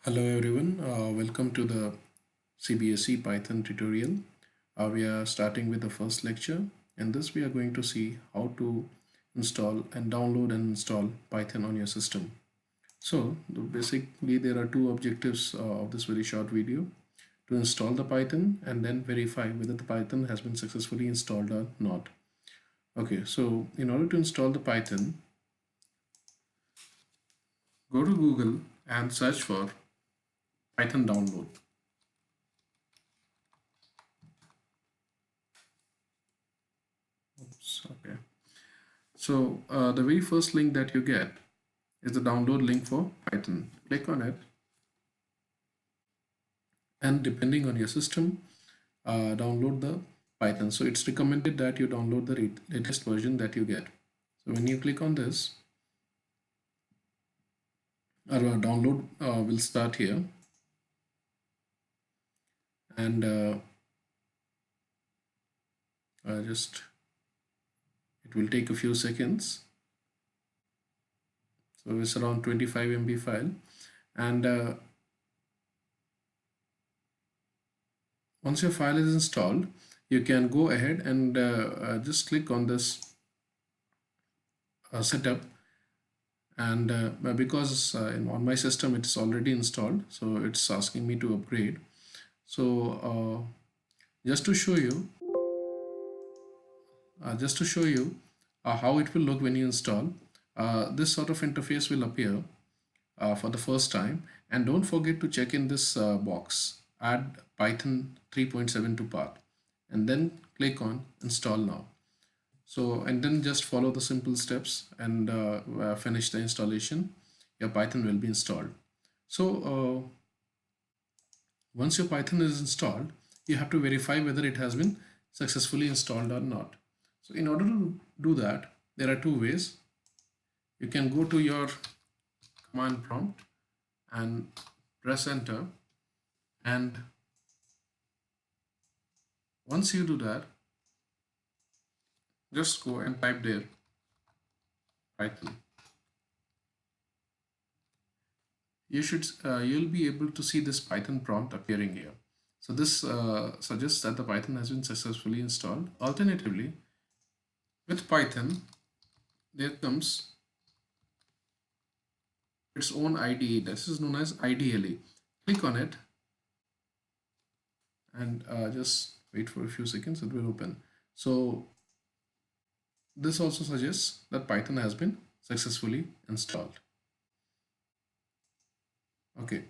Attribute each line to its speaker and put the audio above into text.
Speaker 1: Hello everyone, welcome to the CBSE Python tutorial. We are starting with the first lecture. In this we are going to see how to install and download and install Python on your system. So basically there are two objectives of this very short video: to install the Python and then verify whether the Python has been successfully installed or not. Okay, so in order to install the Python, go to Google and search for Python download. Oops, okay. So the very first link that you get is the download link for Python. Click on it, and depending on your system, download the Python. So it's recommended that you download the latest version that you get. So when you click on this, our download will start here, and just it will take a few seconds. So it's around 25 MB file, and once your file is installed, you can go ahead and just click on this setup, and because on my system it is already installed, so it's asking me to upgrade. So just to show you how it will look when you install, this sort of interface will appear for the first time, and don't forget to check in this box, add Python 3.7 to path, and then click on install now. So, and then just follow the simple steps and finish the installation. Your Python will be installed. So once your Python is installed, you have to verify whether it has been successfully installed or not. So in order to do that, there are two ways. You can go to your command prompt and press enter, and once you do that, just go and type there Python. You'll be able to see this Python prompt appearing here. So this suggests that the Python has been successfully installed. Alternatively, with Python, there comes its own IDE. This is known as IDLE. Click on it and just wait for a few seconds. It will open. So this also suggests that Python has been successfully installed. Okay.